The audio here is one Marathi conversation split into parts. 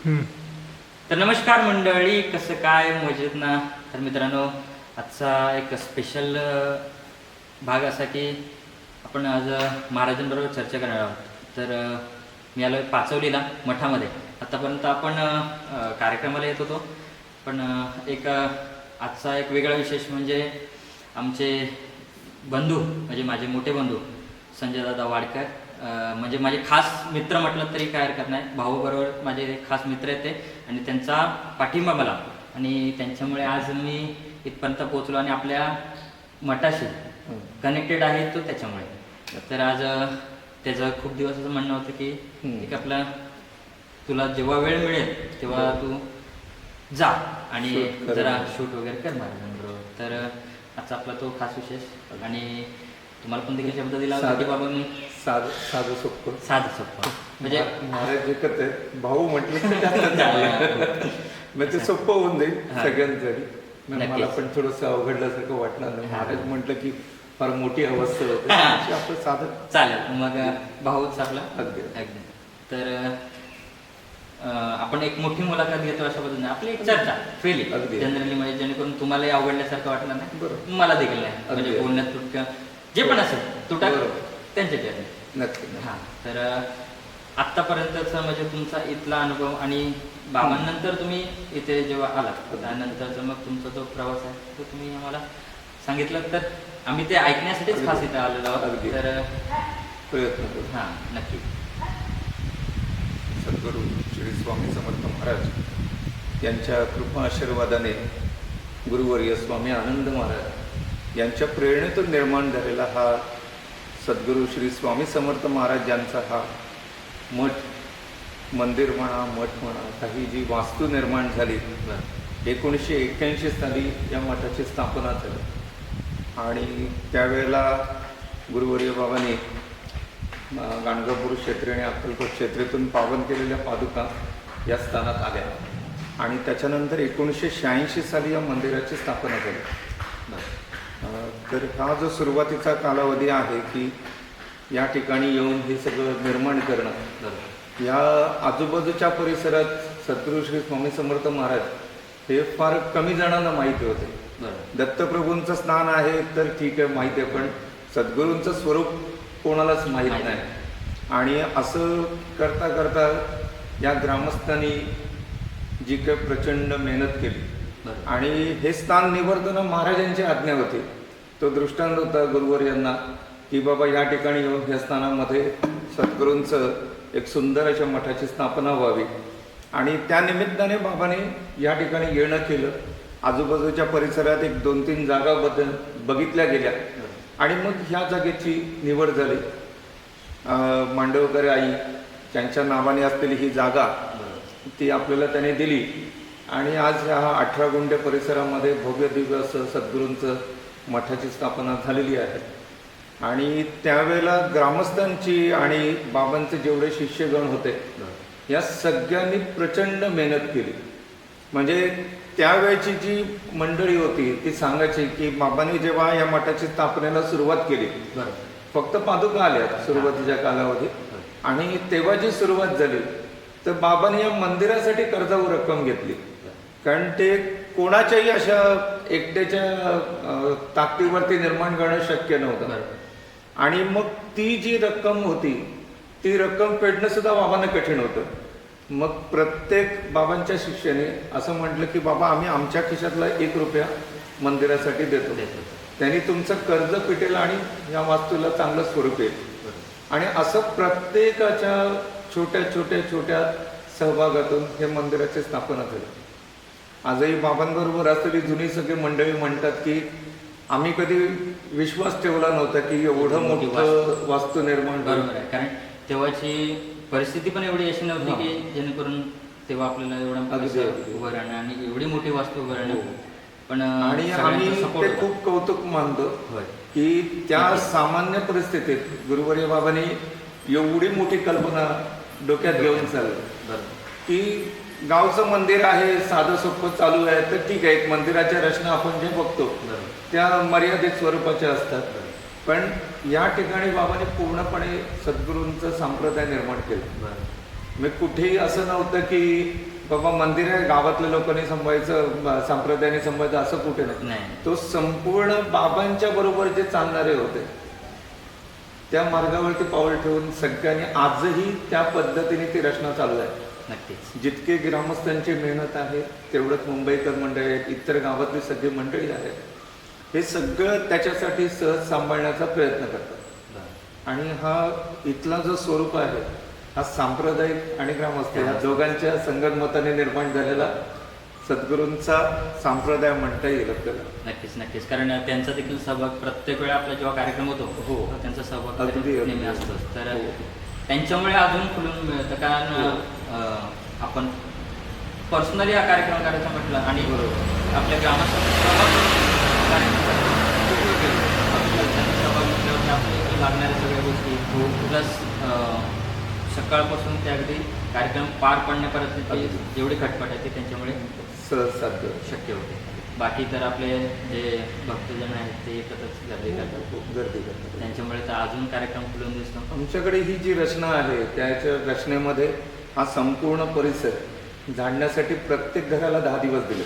तर नमस्कार मंडळी, कसं काय मजेत ना. तर मित्रांनो, आजचा एक स्पेशल भाग असा की आपण आज महाराजांबरोबर चर्चा करणार आहोत. तर मी आलो पाचवलीला मठामध्ये. आत्तापर्यंत आपण कार्यक्रमाला येत होतो, पण आजचा एक वेगळा विशेष म्हणजे आमचे बंधू, म्हणजे माझे मोठे बंधू संजय दादा वाडकर, म्हणजे माझे खास मित्र म्हटलं तरी काय हरकत नाही. भाऊ बरोबर माझे खास मित्र आहेत ते, आणि त्यांचा पाठिंबा मला, आणि त्यांच्यामुळे आज मी इथपर्यंत पोहोचलो आणि आपल्या मठाशी कनेक्टेड आहे तो त्याच्यामुळे. तर आज त्याचं खूप दिवस असं म्हणणं होतं की एक आपला तुला जेव्हा वेळ मिळेल तेव्हा तू जा आणि जरा शूट वगैरे कर महाराजांबरोबर. तर आजचा आपला तो खास विशेष, आणि तुम्हाला पण देखील शब्द दिला होता की बाबा मी साधं सोपं म्हणजे महाराज जे करते भाऊ म्हटलं ते सोपं होऊन जाईल सगळ्यांसाठी. मला पण थोडस अवघडल्यासारखं वाटणार नाही. महाराज म्हटलं की फार मोठी अवस्था होते, आपलं साधं चालेल. मग भाऊच आपला अगदी. तर आपण एक मोठी मुलाखत घेतो अशा पद्धतीने आपली एक चर्चा फ्रीली जनरली, म्हणजे जेणेकरून तुम्हालाही आवडल्यासारखं वाटणार नाही, बरोबर, मला देखील नाही. म्हणजे बोलण्यात तुटकं जे पण असेल तुटक त्यांच्या नक्की. हां. तर आत्तापर्यंतचा म्हणजे तुमचा इथला अनुभव, आणि बाबांनंतर तुम्ही इथे जेव्हा आलात त्यानंतरचा मग तुमचा जो प्रवास आहे तो तुम्ही आम्हाला सांगितलं, तर आम्ही ते ऐकण्यासाठीच खास इथं आलेलो आहोत. तर प्रयत्न करू. हां, नक्की. सद्गुरू श्री स्वामी समर्थ महाराज यांच्या कृपा आशीर्वादाने गुरुवर्य स्वामी आनंद महाराज यांच्या प्रेरणेतून निर्माण झालेला हा सद्गुरू श्री स्वामी समर्थ महाराज यांचा हा मठ, मंदिर म्हणा, मठ म्हणा, काही जी वास्तू निर्माण झाली 1981 साली या मठाची स्थापना झाली. आणि त्यावेळेला गुरुवर्य बाबांनी गाणगापूर क्षेत्र आणि अक्कलकोट क्षेत्रेतून पावन केलेल्या पादुका या स्थानात आल्या, आणि त्याच्यानंतर 1986 साली या मंदिराची स्थापना झाली. तर हा जो सुरुवातीचा कालावधी आहे की या ठिकाणी येऊन हे सगळं निर्माण करणं, या आजूबाजूच्या परिसरात सद्गुरू श्री स्वामी समर्थ महाराज हे फार कमी जणांना माहिती होते. दत्तप्रभूंचं स्नान आहे तर ठीक आहे, माहिती आहे, पण सद्गुरूंचं स्वरूप कोणालाच माहीत नाही. आणि असं करता करता या ग्रामस्थांनी जी काही प्रचंड मेहनत केली, आणि हे स्थान निवडताना महाराजांची आज्ञा होती. तो दृष्टांत होता गुरुवर्यांना की बाबा या ठिकाणी येऊन या स्थानामध्ये सद्गुरूंचं एक सुंदर अशा मठाची स्थापना व्हावी. आणि त्या निमित्ताने बाबाने या ठिकाणी येणं केलं. आजूबाजूच्या परिसरात एक 2-3 जागा बघितल्या गेल्या, आणि मग ह्या जागेची निवड झाली. मांडवकर आई त्यांच्या नावाने असलेली ही जागा ती आपल्याला त्याने दिली, आणि आज ह्या 18 गुंठे परिसरामध्ये भव्य दिव्य असं सद्गुरूंचं मठाची स्थापना झालेली आहे. आणि त्यावेळेला ग्रामस्थांची आणि बाबांचे जेवढे शिष्यगण होते या सगळ्यांनी प्रचंड मेहनत केली. म्हणजे त्यावेळची जी मंडळी होती ती सांगायची की बाबांनी जेव्हा या मठाची स्थापनेला सुरुवात केली, फक्त पादुका आल्या सुरुवातीच्या कालावधीत, आणि तेव्हा जी सुरुवात झाली तर बाबांनी या मंदिरासाठी कर्जावर रक्कम घेतली. कारण ते कोणाच्याही अशा एकट्याच्या ताकदीवरती निर्माण करणं शक्य नव्हतं. आणि मग ती जी रक्कम होती ती रक्कम फेडणं सुद्धा बाबांना कठीण होतं. मग प्रत्येक बाबांच्या शिष्याने असं म्हटलं की बाबा आम्ही आमच्या खिशातला 1 रुपया मंदिरासाठी देतो, त्यांनी तुमचं कर्ज फिटेल आणि या वास्तूला चांगलं स्वरूप येईल. आणि असं प्रत्येकाच्या छोट्या छोट्या छोट्या सहभागातून हे मंदिराची स्थापना झाली. आजही बाबांबरोबर असलेली जुनी सगळी मंडळी म्हणतात की आम्ही कधी विश्वास ठेवला नव्हता की एवढं मोठं वास्तू निर्माण. बरोबर आहे, कारण तेव्हाची परिस्थिती पण एवढी अशी नव्हती की जेणेकरून तेव्हा आपल्याला एवढं उभं राहणं आणि एवढी मोठी वास्तू उभं राहणं. पण आणि आम्ही ते खूप कौतुक मानतो की त्या सामान्य परिस्थितीत गुरुवर्य बाबांनी एवढी मोठी कल्पना डोक्यात घेऊन चाललं की गावचं मंदिर आहे, साधं सोपं चालू आहे तर ठीक आहे, एक मंदिराच्या रचना आपण जे बघतो त्या मर्यादित स्वरूपाच्या असतात, पण या ठिकाणी बाबांनी पूर्णपणे सद्गुरूंचं संप्रदाय निर्माण केलं. मी कुठेही असं नव्हतं की बाबा मंदिर आहे गावातल्या लोकांनी संभायचं, संप्रदायाने संभायचं असं कुठे नाही. नाही. तो संपूर्ण बाबांच्या बरोबर जे चालणारे होते त्या मार्गावरती पाऊल ठेवून सगळ्यांनी आजही त्या पद्धतीने ती रचना चालू आहे. नक्कीच. जितके ग्रामस्थांची मेहनत आहे तेवढंच मुंबईकर मंडळी आहेत, इतर गावातली सगळी मंडळी आहेत, हे सगळं त्याच्यासाठी सहज सांभाळण्याचा प्रयत्न करतात. बरं. आणि हा इथला जो स्वरूप आहे हा सांप्रदायिक आणि ग्रामस्थ या दोघांच्या संगनमताने निर्माण झालेला सद्गुरूंचा संप्रदाय म्हणता येईल आपल्याला. नक्कीच नक्कीच. कारण त्यांचा देखील सहभाग प्रत्येक वेळा आपला जेव्हा कार्यक्रम होतो हो. तेव्हा त्यांचा सहभाग अगदी, तरी अगदी. नेहमी असतोच. तर हो. त्यांच्यामुळे अजून खुलून मिळतं. कारण आपण पर्सनली हा कार्यक्रम करायचा म्हटलं आणि बरोबर. आपल्या ग्रामस्थांचा सहभाग कार्यक्रम करायचा. त्यांचा सहभाग म्हटल्यावरती आपल्या लागणाऱ्या सगळ्या गोष्टी प्लस सकाळपासून ते अगदी कार्यक्रम पार पाडण्यापर्यंत अगदी. जेवढी खटपट आहे ती त्यांच्यामुळे सहज साध्य शक्य होते. बाकी तर आपले जे भक्तजन आहेत ते एकत्रच गर्दी करतात. गर्दी करतात. त्यांच्यामुळे तर अजून कार्यक्रम खुलून दिसतो. आमच्याकडे ही जी रचना आहे त्याच्या रचनेमध्ये हा संपूर्ण परिसर झाडण्यासाठी प्रत्येक घराला 10 दिवस दिले.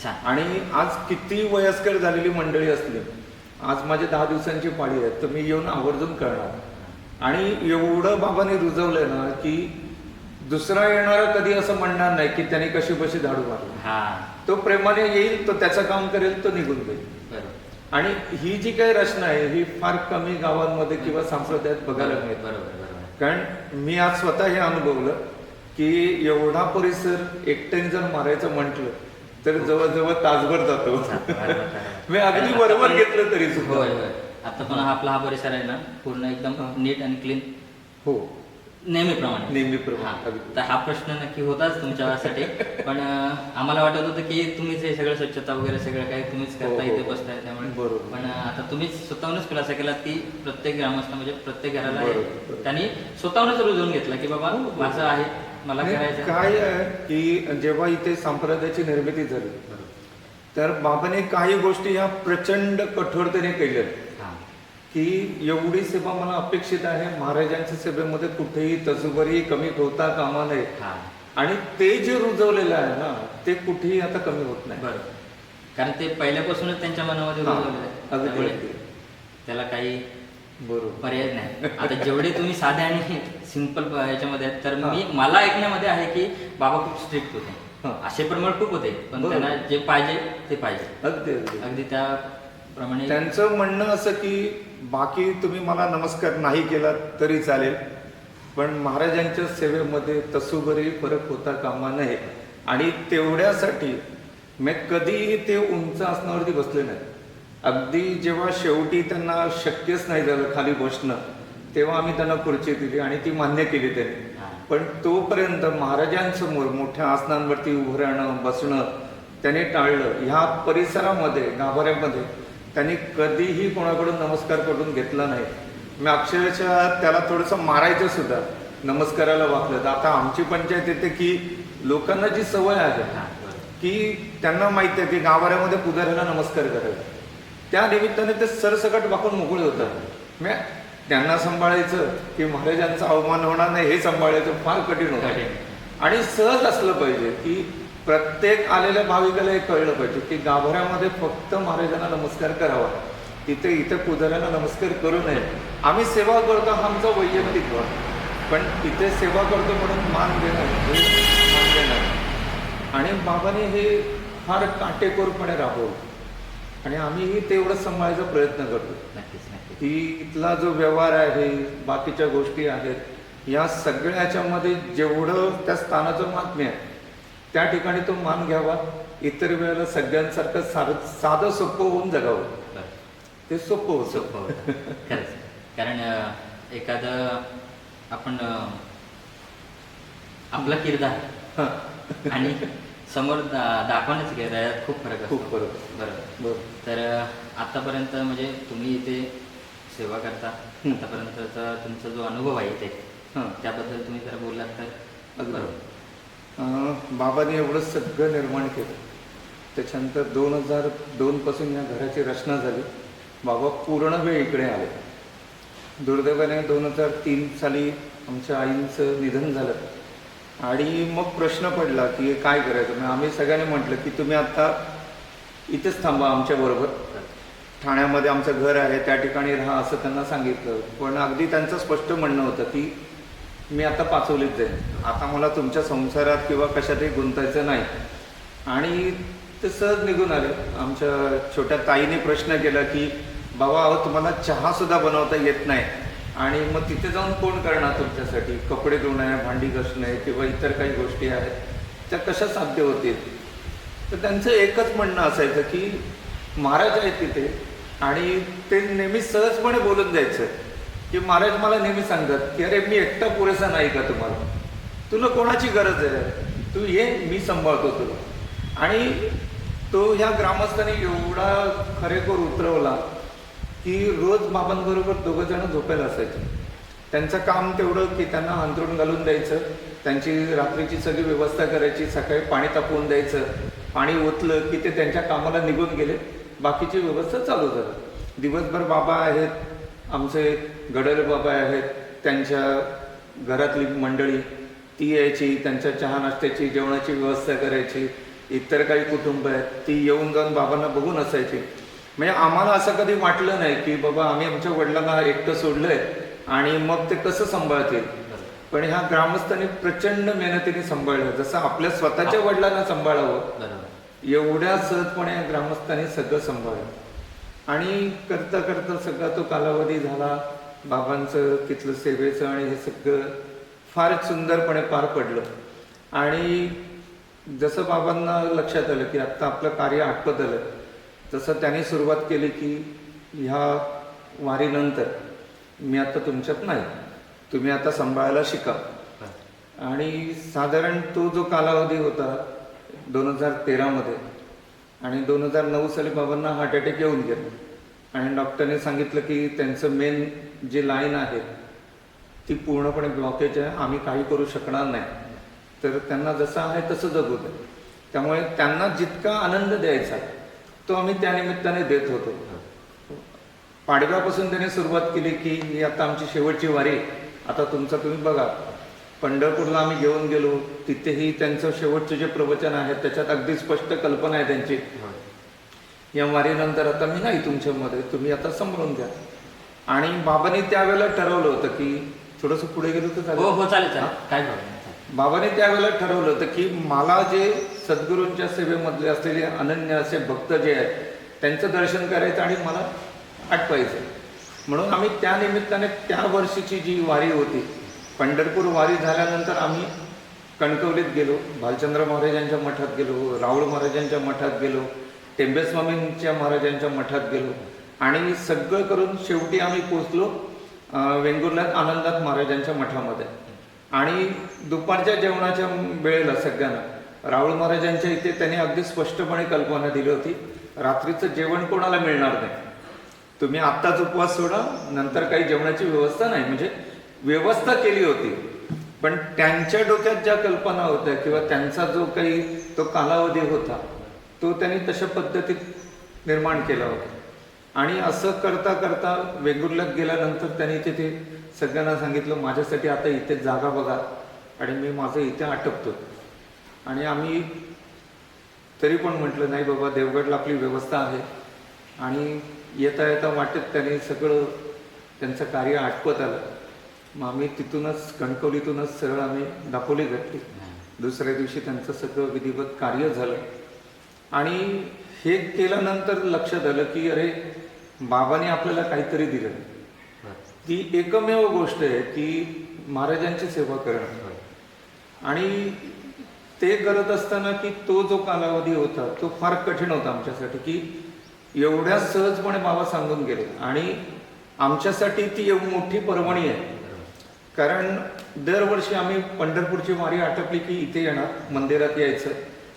छान. आणि आज किती वयस्कर झालेली मंडळी असली, आज माझी 10 दिवसांची पाळी आहे तर मी येऊन आवर्जून करणार. आणि एवढं बाबांनी रुजवलंय ना की दुसरा येणारा कधी असं म्हणणार नाही की त्याने कशी बशी झाडू मारली. हा. तो प्रेमाने येईल, तो त्याचं काम करेल, तो निघून जाईल. बरोबर. आणि ही जी काही रचना आहे ही फार कमी गावांमध्ये किंवा संप्रदायात बघायला मिळते. बरोबर बरोबर. कारण मी आज स्वतः हे अनुभवलं की एवढा परिसर एकट्याने जर मारायचं म्हटलं तर जवळजवळ तासभर जातो. मी अगदी बरोबर घेतलं तरी सुद्धा. होय होय. आता पण आपला हा परिसर आहे ना पूर्ण एकदम नीट आणि क्लीन हो, नेहमीप्रमाणे. नेहमीप्रमाणे. हा. अगदी. तर हा प्रश्न नक्की होताच तुमच्यासाठी. पण आम्हाला वाटत होतं की तुम्हीच हे सगळं स्वच्छता वगैरे सगळं काही तुम्हीच हो, करता, हो. इथे बसताय त्यामुळे. बरोबर. पण आता तुम्हीच स्वतःहूनच खुलासा केला की प्रत्येक ग्रामस्थ म्हणजे प्रत्येक घराला बरोबर. त्यांनी स्वतःहूनच रुजवून घेतला की बाबा माझं आहे, मला नाही, करायचं. काय आहे की जेव्हा इथे संप्रदायाची निर्मिती झाली बरोबर. तर बाबाने काही गोष्टी ह्या प्रचंड कठोरतेने केल्या हा. की एवढी सेवा मला अपेक्षित आहे, महाराजांच्या सेवेमध्ये कुठेही तजुबरी कमी होता कामा नये. हा. आणि ते जे रुजवलेलं आहे ना ते कुठेही आता कमी होत नाही. बरोबर. कारण ते पहिल्यापासूनच त्यांच्या मनामध्ये हा. रुजवलेलं आहे. अगदी, त्यामुळे अगदी. त्याला काही बरोबर. पर्याय नाही. आता जेवढे तुम्ही साधे आणि सिंपल याच्यामध्ये आहेत तर हा. मला ऐकण्यामध्ये आहे की बाबा खूप स्ट्रिक्ट होते. हा. असे प्रमाण खूप होते पण बरोबर. त्यांना जे पाहिजे ते पाहिजे. अगदी अगदी. अगदी त्याप्रमाणे त्यांचं म्हणणं असं की बाकी तुम्ही मला नमस्कार नाही केला तरी चालेल पण महाराजांच्या सेवेमध्ये तसुबरी फरक होता कामा नये. आणि तेवढ्यासाठी मी कधीही ते उंच आसनावरती बसले नाही. अगदी जेव्हा शेवटी त्यांना शक्यच नाही झालं खाली बसणं तेव्हा आम्ही त्यांना खुर्ची दिली आणि ती मान्य केली त्यांनी. हा. पण तोपर्यंत महाराजांसमोर मोठ्या आसनांवरती उभं राहणं बसणं त्याने टाळलं. ह्या परिसरामध्ये गाभाऱ्यामध्ये त्यांनी कधीही कोणाकडून नमस्कार करून घेतला नाही. मी अक्षरशः त्याला थोडंसं मारायचं सुद्धा नमस्काराला वापरलं. आता आमची पंचायत येते की लोकांना जी सवय आहे हा, बरोबर. की त्यांना माहिती आहे की गाभाऱ्यामध्ये पुजाऱ्याला नमस्कार करायला, त्या निमित्ताने ते सरसकट वाकून मोकळे होतात. मी त्यांना सांभाळायचं की महाराजांचा अवमान होणार नाही हे सांभाळायचं फार कठीण होतं. कठीण. आणि सहज असलं पाहिजे की प्रत्येक आलेल्या भाविकाला हे कळलं पाहिजे की गाभाऱ्यामध्ये फक्त महाराजांना नमस्कार करावा, इथे पुजाऱ्याला नमस्कार करू नये. आम्ही सेवा करतो हा आमचा वैयक्तिक भाग, पण इथे सेवा करतो म्हणून मान देणं हे मान देणं. आणि बाबाने हे फार काटेकोरपणे राबवलं आणि आम्हीही तेवढं सांभाळायचा प्रयत्न करतो नक्कीच नक्कीच. की इथला जो व्यवहार आहे बाकीच्या गोष्टी आहेत या सगळ्याच्यामध्ये जेवढं त्या स्थानाचं महात्म्य आहे त्या ठिकाणी तो मान घ्यावा. इतर वेळेला सगळ्यांसारखं साधं सोपं होऊन जगावं. बरं. ते सोपं होतं. सोपं होतं. खरंच. कारण एखादं आपण आपला किरदार हां. आणि समोर दाखवण्याचं किरदार यात खूप फरक असतो. खूप फरक. बरोबर. बरं. तर आतापर्यंत म्हणजे तुम्ही इथे सेवा करता, हं. आतापर्यंतचा तुमचा जो अनुभव आहे इथे हां. त्याबद्दल तुम्ही जर बोललात तर अगदी. बरोबर. बाबांनी एवढं सगळं निर्माण केलं. त्याच्यानंतर 2002 पासून या घराची रचना झाली. बाबा पूर्ण वेळ इकडे आले. दुर्दैवाने 2003 साली आमच्या आईंचं निधन झालं आणि मग प्रश्न पडला की काय करायचं. मग आम्ही सगळ्यांनी म्हटलं की तुम्ही आता इथेच थांबा आमच्याबरोबर, ठाण्यामध्ये आमचं घर आहे त्या ठिकाणी राहा असं त्यांना सांगितलं. पण अगदी त्यांचं स्पष्ट म्हणणं होतं की मी आता पाचवलीत जाईन, आता मला तुमच्या संसारात किंवा कशातही गुंतायचं नाही. आणि ते सहज निघून आले. आमच्या छोट्या ताईने प्रश्न केला की बाबा अहो तुम्हाला चहासुद्धा बनवता येत नाही आणि मग तिथे जाऊन कोण करणार तुमच्यासाठी, कपडे धुणे, भांडी घासणे किंवा इतर काही गोष्टी आहेत त्या कशा साध्य होतील. तर त्यांचं एकच म्हणणं असायचं की महाराज आहेत तिथे, आणि ते नेहमी सहजपणे बोलून जायचं की महाराज मला नेहमी सांगतात की अरे मी एकटा पुरेसा नाही का तुम्हाला, तुला कोणाची गरज आहे, तू ये मी सांभाळतो तुला. आणि तो ह्या ग्रामस्थांनी एवढा खरेखोर उतरवला की रोज बाबांबरोबर दोघं जण झोपायला असायचे. त्यांचं काम तेवढं की त्यांना अंथरूण घालून द्यायचं, त्यांची रात्रीची सगळी व्यवस्था करायची, सकाळी पाणी तापवून द्यायचं, पाणी ओतलं की ते त्यांच्या कामाला निघून गेले, बाकीची व्यवस्था चालू झाली. दिवसभर बाबा आहेत, आमचे गडल बाबा आहेत, त्यांच्या घरातली मंडळी ती यायची, त्यांच्या चहा नाश्त्याची जेवणाची व्यवस्था करायची. इतर काही कुटुंब आहेत ती येऊन जाऊन बाबांना बघून असायची. म्हणजे आम्हाला असं कधी वाटलं नाही की बाबा आम्ही आमच्या वडिलांना एकटं सोडलंय आणि मग ते कसं सांभाळतील. पण ह्या ग्रामस्थांनी प्रचंड मेहनतीने सांभाळलं, जसं आपल्या स्वतःच्या वडिलांना सांभाळावं एवढ्या सहजपणे ग्रामस्थांनी सगळं सांभाळलं. आणि करता करता सगळा तो कालावधी झाला बाबांचं तिथलं सेवेचं, आणि हे सगळं फारच सुंदरपणे पार पडलं. आणि जसं बाबांना लक्षात आलं की आत्ता आपलं कार्य आटपत आलं, तसं त्यांनी सुरुवात केली की ह्या वारीनंतर मी आता तुमच्यात नाही, तुम्ही आता सांभाळायला शिका. आणि साधारण तो जो कालावधी होता 2013मध्ये, आणि 2009 साली बाबांना हार्ट अटॅक येऊन गेला. आणि डॉक्टरने सांगितलं की त्यांचं मेन जी लाईन आहे ती पूर्णपणे ब्लॉकेज आहे, आम्ही काही करू शकणार नाही, तर त्यांना जसं आहे तसं जगू दे. त्यामुळे त्यांना जितका आनंद द्यायचा तो आम्ही त्यानिमित्ताने देत होतो. पाडव्यापासून त्याने सुरुवात केली की ही आता आमची शेवटची वारी, आता तुमचं तुम्ही बघा. पंढरपूरला आम्ही घेऊन गेलो, तिथेही त्यांचं शेवटचं जे प्रवचन आहे त्याच्यात अगदी स्पष्ट कल्पना आहे त्यांची, या वारीनंतर आता मी नाही तुमच्यामध्ये, तुम्ही आता सांभाळून घ्या. आणि बाबांनी त्यावेळेला ठरवलं होतं की थोडंसं पुढे गेलो तर चालेल? हो चालेल काय प्रॉब्लेम. बाबाने त्यावेळेला ठरवलं होतं की मला जे सद्गुरूंच्या सेवेमधले असलेले अनन्य असे भक्त जे आहेत त्यांचं दर्शन करायचं आणि मला आटवायचं. म्हणून आम्ही त्या निमित्ताने त्या वर्षीची जी वारी होती, पंढरपूर वारी झाल्यानंतर आम्ही कणकवलीत गेलो, भालचंद्र महाराजांच्या मठात गेलो, राऊळ महाराजांच्या मठात गेलो, टेंबेस्वामींच्या महाराजांच्या मठात गेलो, आणि सगळं करून शेवटी आम्ही पोचलो वेंगुर्ल्यात आनंदात महाराजांच्या मठामध्ये. आणि दुपारच्या जेवणाच्या वेळेला सगळ्यांना राऊळ महाराजांच्या इथे त्यांनी अगदी स्पष्टपणे कल्पना दिली होती, रात्रीचं जेवण कोणाला मिळणार नाही, तुम्ही आत्ताच उपवास सोडा, नंतर काही जेवणाची व्यवस्था नाही. म्हणजे व्यवस्था केली होती, पण त्यांच्या डोक्यात ज्या कल्पना होत्या किंवा त्यांचा जो काही तो कालावधी होता तो त्यांनी तशा पद्धतीत निर्माण केला होता. आणि असं करता करता वेंगुर्ल्यात गेल्यानंतर त्यांनी तिथे सगळ्यांना सांगितलं माझ्यासाठी आता इथे जागा बघा आणि मी माझं इथे आटपतो. आणि आम्ही तरी पण म्हटलं नाही बाबा, देवगडला आपली व्यवस्था आहे. आणि येता येता वाटेत त्यांनी सगळं त्यांचं कार्य आटपत आलं. मग आम्ही तिथूनच कणकवलीतूनच सरळ आम्ही दापोली घातली. दुसऱ्या दिवशी त्यांचं सगळं विधिवत कार्य झालं. आणि हे केल्यानंतर लक्षात आलं की अरे बाबांनी आपल्याला काहीतरी दिलं. ती एकमेव गोष्ट आहे की महाराजांची सेवा करणं. आणि ते करत असताना की तो जो कालावधी होता तो फार कठीण होता आमच्यासाठी, की एवढ्या सहजपणे बाबा सांगून गेले. आणि आमच्यासाठी ती एवढी मोठी पर्वणी आहे, कारण दरवर्षी आम्ही पंढरपूरची वारी आटपली की इथे येणार, मंदिरात यायचं,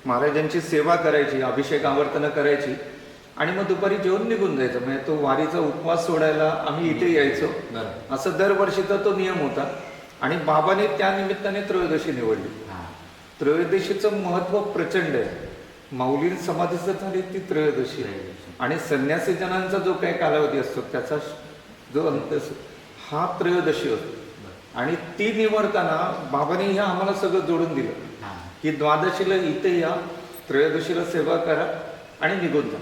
महाराजांची सेवा करायची, अभिषेक आवर्तनं करायची, आणि मग दुपारी जेवून निघून जायचं. म्हणजे तो वारीचा उपवास सोडायला आम्ही इथे यायचो. असं दरवर्षीचा तो नियम होता. आणि बाबाने त्या निमित्ताने त्रयोदशी निवडली. त्रयोदशीचं महत्व प्रचंड आहे. माऊली समाधीचं झाली ती त्रयोदशी आहे. आणि संन्यासी जनांचा जो काही कालावधी असतो त्याचा जो अंत हा त्रयोदशी असतो. आणि ती निवडताना बाबांनी हे आम्हाला सगळं जोडून दिलं हां की द्वादशीला इथे या, त्रयोदशीला सेवा करा आणि निघून जा.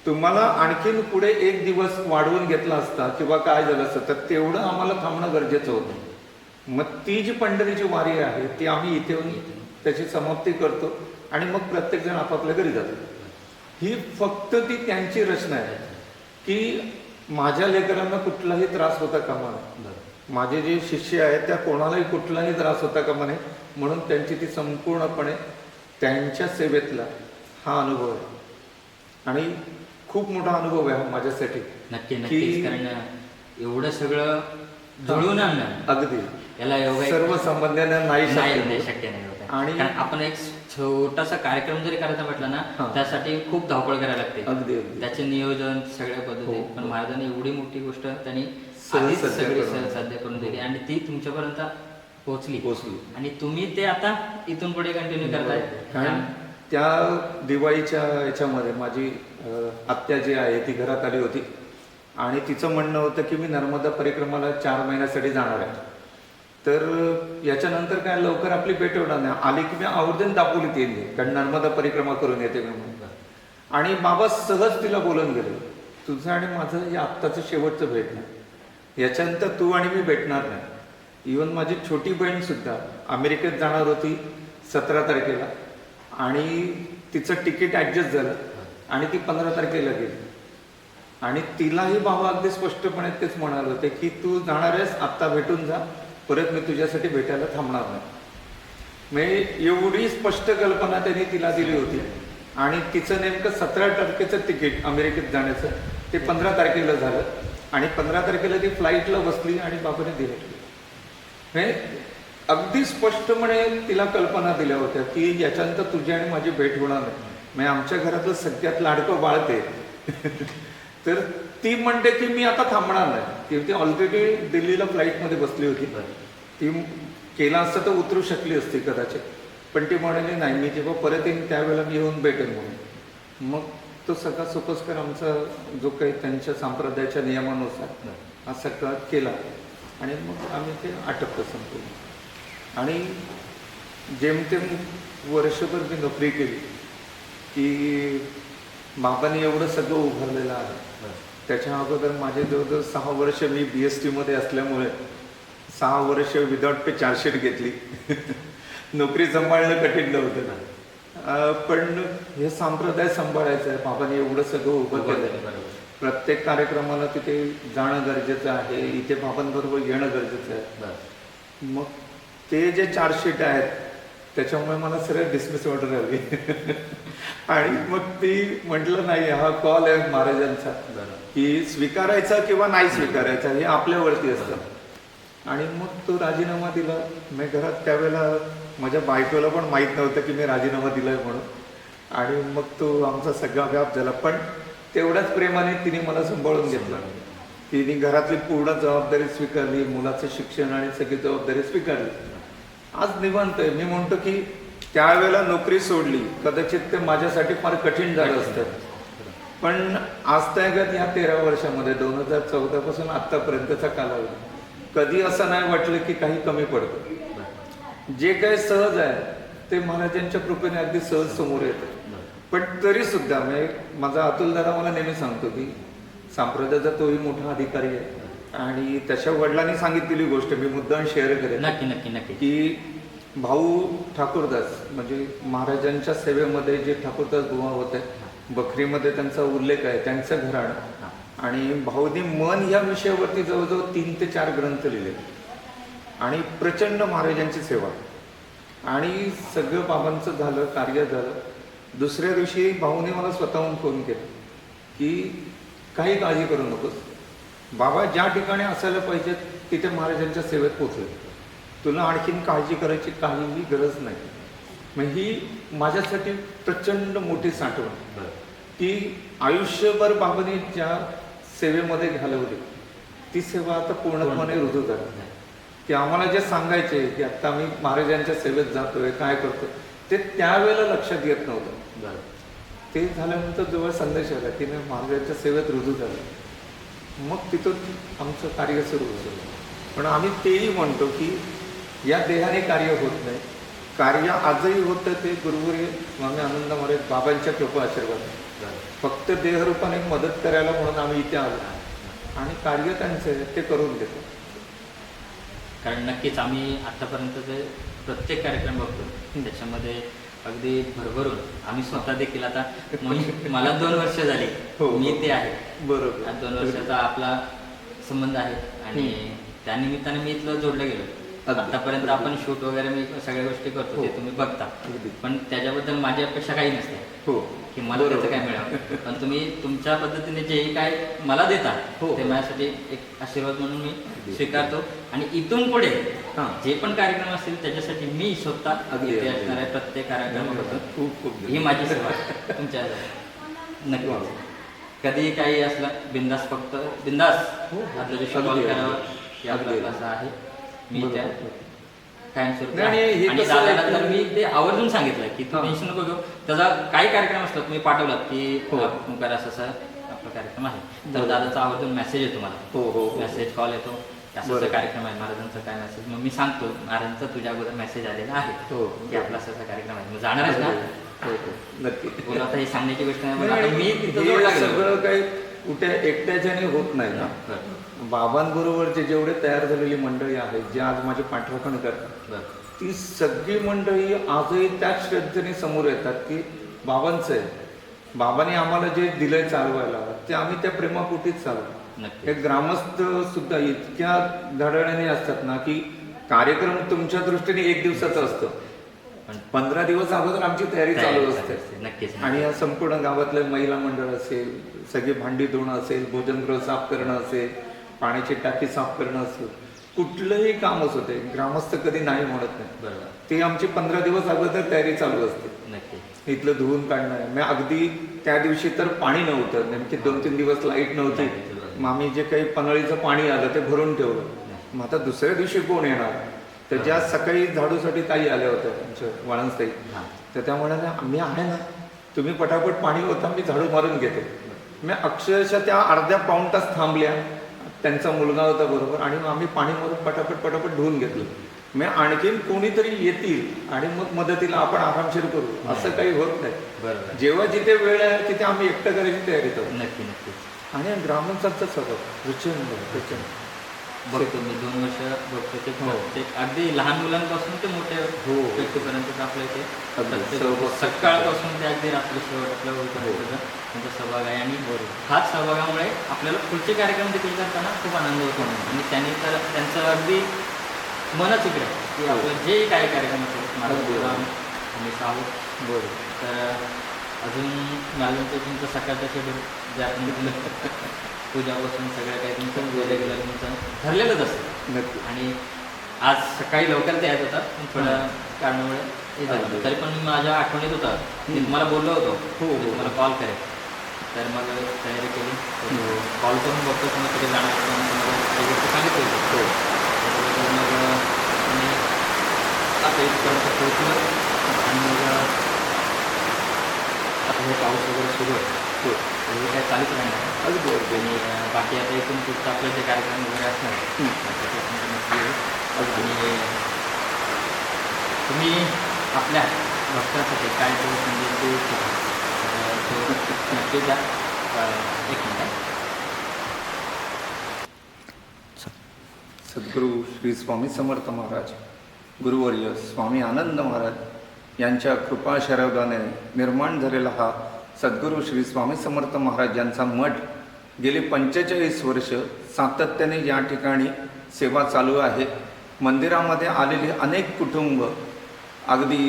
तुम्हाला आणखीन पुढे एक दिवस वाढवून घेतला असता किंवा काय झालं असतं तर तेवढं आम्हाला थांबणं गरजेचं होतं. मग ती जी पंढरीची वारी आहे ती आम्ही इथे येऊन त्याची समाप्ती करतो आणि मग प्रत्येक जण आपापल्या घरी जातो. ही फक्त ती त्यांची रचना आहे की माझ्या लेकरांना कुठलाही त्रास होता कामा नये, माझे जे शिष्य आहेत त्या कोणालाही कुठलाही त्रास होता कामा नये, म्हणून त्यांची ती संपूर्णपणे त्यांच्या सेवेतला हा अनुभव आहे. आणि खूप मोठा अनुभव आहे माझ्यासाठी. नक्की नक्कीच, कारण एवढं सगळं जुळून आणणं अगदी याला योगा सर्वसामान्यांना नाही नाही शक्य. शक्य नाही होत आहे. आणि कारण आपण एक छोटासा कार्यक्रम जरी करायचा म्हटलं ना हां. त्यासाठी खूप धावपळ करायला लागते. अगदी अगदी त्याचे नियोजन सगळ्या पद्धती, हो, पण हो. महाराजांनी एवढी मोठी गोष्ट त्यांनी सहज आधीच साध्य सगळी करून. सहज साध्य करून दिली आणि ती तुमच्यापर्यंत पोहोचली पोचली. आणि तुम्ही ते आता इथून पुढे कंटिन्यू करताय. कारण त्या दिवाळीच्या याच्यामध्ये माझी आत्या जी आहे ती घरात आली होती आणि तिचं म्हणणं होतं की मी नर्मदा परिक्रमाला 4 महिन्यासाठी जाणार आहे. तर याच्यानंतर काय लवकर आपली भेट होणार नाही, आली की मी आवर्जून दापोलीत येईल कारण नर्मदा परिक्रमा करून येते मी म्हणून. आणि बाबा सहज तिला बोलून गेले, तुझं आणि माझं हे आत्ताचं शेवटचं भेट नाही, याच्यानंतर तू आणि मी भेटणार नाही. इवन माझी छोटी बहीण सुद्धा अमेरिकेत जाणार होती 17 तारखेला आणि तिचं तिकीट ॲडजस्ट झालं आणि ती 15 तारखेला गेली. आणि तिलाही बाबा अगदी स्पष्टपणे तेच म्हणाले होते की तू जाणार आहेस आत्ता भेटून जा, परत मी तुझ्यासाठी भेटायला थांबणार नाही. म्हणजे एवढी स्पष्ट कल्पना त्यांनी तिला दिली होती. आणि तिचं नेमकं 17 तारखेचं तिकीट अमेरिकेत जाण्याचं ते 15 तारखेला झालं आणि 15 तारखेला ती फ्लाईटला बसली आणि बाबाने दिली. म्हणजे अगदी स्पष्टपणे तिला कल्पना दिल्या होत्या की याच्यानंतर तुझी आणि माझी भेट होणार नाही. म्हणजे आमच्या घरातलं सगळ्यात लाडकं बाळते तर ती म्हणते की मी आता थांबणार नाही. ती ऑलरेडी दिल्लीला फ्लाईटमध्ये बसली होती. ती केला असतं तर उतरू शकली असती कदाचित, पण ती म्हणाली नाही, मी जेव्हा परत येईन त्यावेळेला मी येऊन भेटेन म्हणून. मग तो सगळा सोपस्कर आमचा जो काही त्यांच्या संप्रदायाच्या नियमानुसार हा सगळा केला आणि मग आम्ही ते आटपलं संपूर्ण. आणि जेमतेम वर्षभर मी नोकरी केली की बाबांनी एवढं सगळं उभारलेलं आहे. त्याच्या अगोदर माझे जवळजवळ 6 वर्ष मी BST मध्ये असल्यामुळे 6 वर्ष विदाउट पे चार्जशीट घेतली. नोकरी सांभाळणं कठीण नव्हतं पण हे संप्रदाय सांभाळायचं आहे. बाबांनी एवढं सगळं उभं केलं. प्रत्येक कार्यक्रमाला तिथे जाणं गरजेचं आहे, इथे बाबांबरोबर येणं गरजेचं आहे. मग ते जे चार्जशीट आहेत त्याच्यामुळे मला सरळ डिसमिस ऑर्डर आली. आणि मग ती म्हटलं नाही, हा कॉल आहे महाराजांचा की स्वीकारायचा किंवा नाही स्वीकारायचा हे आपल्यावरती असतं. आणि मग तो राजीनामा दिला. मी घरात त्यावेळेला माझ्या बायकोला पण माहीत नव्हतं की मी राजीनामा दिलाय म्हणून. आणि मग तो आमचा सगळा व्याप झाला. पण तेवढ्याच प्रेमाने तिने मला सांभाळून घेतलं. तिने घरातली पूर्ण जबाबदारी स्वीकारली, मुलाचं शिक्षण आणि सगळी जबाबदारी स्वीकारली. आज निवांत आहे. मी म्हणतो की त्यावेळेला नोकरी सोडली कदाचित ते माझ्यासाठी फार कठीण झालं असतं, पण आजतागत ह्या 13 वर्षामध्ये 2014 पासून आतापर्यंतचा कालावधी कधी असं नाही वाटलं की काही कमी पडतं. जे काही सहज आहे ते महाराजांच्या कृपेने अगदी सहज समोर येतं. पण तरी सुद्धा माझा अतुल दादा मला नेहमी सांगतो की संप्रदायाचा तोही मोठा अधिकारी आहे. आणि त्याच्या वडिलांनी सांगितलेली गोष्ट मी मुद्दाम शेअर करेन नक्की नक्की नक्की की भाऊ ठाकूरदास म्हणजे महाराजांच्या सेवेमध्ये जे ठाकूरदास बुवा होते, बखरीमध्ये त्यांचा उल्लेख आहे, त्यांचं घराणं. आणि भाऊनी मन या विषयावरती जवळजवळ 3 ते 4 ग्रंथ लिहिले आणि प्रचंड महाराजांची सेवा. आणि सगळं बाबांचं झालं, कार्य झालं. दुसऱ्या दिवशी भाऊने मला स्वतःहून फोन केला की काही काळजी करू नकोस, बाबा ज्या ठिकाणी असायला पाहिजे तिथे महाराजांच्या सेवेत पोचले, तुला आणखीन काळजी करायची काहीही गरज नाही. मग ही माझ्यासाठी प्रचंड मोठी साठवण की आयुष्यभर बाबांनी ज्या सेवेमध्ये घालवली ती सेवा आता पूर्णपणे रुजू झाली. की आम्हाला जे सांगायचे की आता आम्ही महाराजांच्या सेवेत जातोय, काय करतो, ते त्यावेळेला लक्षात येत नव्हतं. ते झाल्यानंतर जवळ संदेश आला की नाही महाराजांच्या सेवेत रुजू झालं. मग तिथून आमचं कार्य सुरू झालं. पण आम्ही तेही म्हणतो की या देहाने कार्य होत नाही, कार्य आजही होतं ते गुरुवर्य स्वामी आनंद महाराज बाबांच्या कृपा आशीर्वाद. फक्त देहरूपाने मदत करायला म्हणून आम्ही इथे आलो आणि कार्य त्यांचं आहे ते करून देतो. कारण नक्कीच आम्ही आतापर्यंतचे प्रत्येक कार्यक्रम बघतो त्याच्यामध्ये अगदी भरभरून आम्ही स्वतः देखील आता मला 2 वर्ष झाली हो. मी ते आहे बरोबर. 2 वर्षाचा आपला संबंध आहे आणि त्या निमित्ताने मी इथलं जोडलं गेलो. अगदी. आतापर्यंत आपण शूट वगैरे मी सगळ्या गोष्टी करतो ते तुम्ही बघता, अगदी. पण त्याच्याबद्दल माझी अपेक्षा काही नसते हो की मला त्याचं काय मिळावं, पण तुम्ही तुमच्या पद्धतीने जेही काय मला देता हो. ते माझ्यासाठी एक आशीर्वाद म्हणून मी स्वीकारतो. आणि इथून पुढे हां. जे पण कार्यक्रम असतील त्याच्यासाठी मी स्वतः अगदी, इथे अगदी. असणाऱ्या प्रत्येक कार्यक्रमाबद्दल खूप खूप ही माझी सेवा आहे तुमच्या नक्की. कधीही काही असलं बिंदास, फक्त बिंदास हो. आदल्या दिवशी कॉल अगदी, करावा अगदी. की आपला अगदी. असं आहे मी त्या बरोबर. कायमस्वरूपी नाही, आहे. हे आणि कसं आहे दादाला तर मी ते आवर्जून सांगितलं की तू हां. टेन्शन नको घेऊ, त्याचा काही कार्यक्रम असला तुम्ही पाठवलात की हो. मुंबईला असं आपला कार्यक्रम आहे तर दादाचा आवर्जून मेसेज येतो मला, हो हो हो. मेसेज कॉल येतो असं बरोबर. कार्यक्रम आहे महाराजांचा काय मेसेज, मग मी सांगतो महाराजांचा तुझ्या अगोदर मेसेज आलेला आहे हो. की आपला असा कार्यक्रम आहे, मग जाणार आहेस ना. हो हो नक्की. बोला आता ही सांगण्याची गोष्ट नाही, पण आता नाही, मी तिथं हे जोडला गेलो. सगळं काही कुठे एकट्याच्याने होत नाही ना. बरं, बाबांबरोबरचे जेवढे तयार झालेली मंडळी आहेत जे आज माझी पाठराखण करतात बरं. ती सगळी मंडळी आजही त्याच श्रद्धेने समोर येतात की बाबांचं आहे, बाबांनी आम्हाला जे दिलंय चालवायला ते आम्ही त्या प्रेमापोटीच चालवतो. नक्की. हे ग्रामस्थ सुद्धा इतक्या धडाड्याने असतात ना की कार्यक्रम तुमच्या दृष्टीने 1 दिवसाचा असतो, पण 15 दिवस अगोदर आमची तयारी चालू असते. नक्कीच. आणि या संपूर्ण गावातले महिला मंडळ असेल, सगळी भांडी धुणं असेल, भोजनगृह साफ करणं असेल, पाण्याची टाकी साफ करणं असेल, कुठलंही काम असू दे ग्रामस्थ कधी नाही म्हणत नाही. बरोबर. ते आमची 15 दिवस अगोदर तयारी चालू असते. नक्की. इथलं धुवून काढणं आहे. मग अगदी त्या दिवशी तर पाणी नव्हतं, नेमके 2-3 दिवस लाईट नव्हती. मग आम्ही जे काही पनळीचं पाणी आलं ते भरून ठेवलं. मग आता दुसऱ्या दिवशी कोण येणार, तर ज्या सकाळी झाडूसाठी ताई आल्या होत्या आमच्या वाळंजताई, हां. तर त्या म्हणाल्या मी आहे ना, तुम्ही पटापट पाणी होता मी झाडू मारून घेते. मी अक्षरशः त्या अर्ध्या पाऊण तास थांबल्या, त्यांचा मुलगा होता बरोबर, आणि मग आम्ही पाणी मारून पटापट धुवून घेतलं. मग आणखीन कोणीतरी येतील आणि मग मदतीला आपण आरामशीर करू, असं काही होत नाही. बरोबर. जेव्हा जिथे वेळ आहे तिथे आम्ही एकटं करायची तयारी करतो. नक्की नक्की. आणि ग्रामस्थांचा स्वभाव प्रचंड बघतो मी 2 वर्ष बघतो ते हो. प्रत्येक अगदी लहान मुलांपासून ते मोठ्या हो. व्यक्तीपर्यंत आपल्या इथे अगदी. प्रत्येक सहभाग. सकाळपासून ते अगदी रात्री शेवटला होईपर्यंत त्यांचा सहभाग आहे. आणि हाच सहभागामुळे आपल्याला पुढचे कार्यक्रम देखील करताना खूप आनंद होतो. आणि त्यांनी तर त्यांचं अगदी मनच इकडे की हो. आपलं जे काही कार्यक्रम असेल अगदी. मला आम्ही आहोत. बरोबर. तर अजून महाराजांचं तुमचं सकाळचं शेड्यूल जे आपण पूजापासून सगळं काही तुमचं रेग्युलर तुमचं ठरलेलंच असतं. नक्की. आणि आज सकाळी लवकर तयार होतात, पण थोड्या कारणामुळे हे झालं. अगदी. तरी पण मी माझ्या आठवणीत होता, मी तुम्हाला बोललो होतो हो, मी तुम्हाला कॉल करेन. तर मग तयारी केली, कॉल करून बघतो तुम्ही तिथे जाणार काही गोष्टी सांगितली होती. हो. त्याच्याबद्दल मग मी आता इथपर्यंत पोहोचलो. आणि मग आता हे पाऊस वगैरे सुरू आहे, हो. हे काय चालूच राहणार. अगदी अगदी. आणि बाकी आता इथून पुढचं आपले जे कार्यक्रम वगैरे असणार त्याच्यात आपण नक्की येऊ. आणि तुम्ही आपल्या भक्तांसाठी काय तो संदेश देऊ इच्छिता तो नक्की द्या. एक मिनिट. सद्गुरू श्री स्वामी समर्थ महाराज, गुरुवर्य स्वामी आनंद महाराज यांच्या कृपाआशीर्वादाने निर्माण झालेला हा सद्गुरू श्री स्वामी समर्थ महाराज यांचा मठ गेली 45 वर्ष सातत्याने या ठिकाणी सेवा चालू आहे. मंदिरामध्ये आलेली अनेक कुटुंब अगदी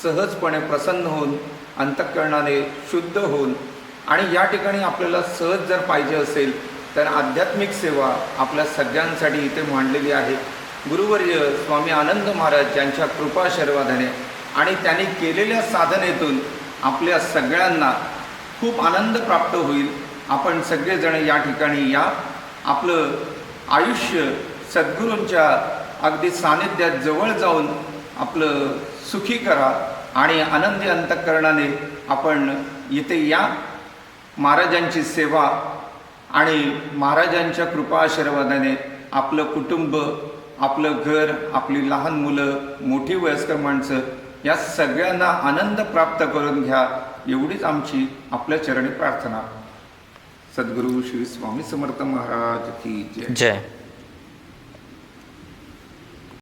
सहजपणे प्रसन्न होऊन, अंतःकरणाने शुद्ध होऊन, आणि या ठिकाणी आपल्याला सहज जर पाहिजे असेल तर आध्यात्मिक सेवा आपल्या सगळ्यांसाठी इथे मांडलेली आहे. गुरुवर्य स्वामी आनंद महाराज यांच्या कृपाआशीर्वादाने आणि त्यांनी केलेल्या साधनेतून आपल्या सगळ्यांना खूप आनंद प्राप्त होईल. आपण सगळेजण या ठिकाणी या, आपलं आयुष्य सद्गुरूंच्या अगदी सानिध्यात जवळ जाऊन आपलं सुखी करा आणि आनंदी अंतःकरणाने आपण इथे या. महाराजांची सेवा आणि महाराजांच्या कृपा आशीर्वादाने आपलं कुटुंब आपलं घर, आपली लहान मुलं, मोठी वयस्कर माणसं या सगळ्यांना आनंद प्राप्त करून घ्या, एवढीच आमची आपल्या चरणी प्रार्थना. सद्गुरू श्री स्वामी समर्थ महाराज की जय. जय.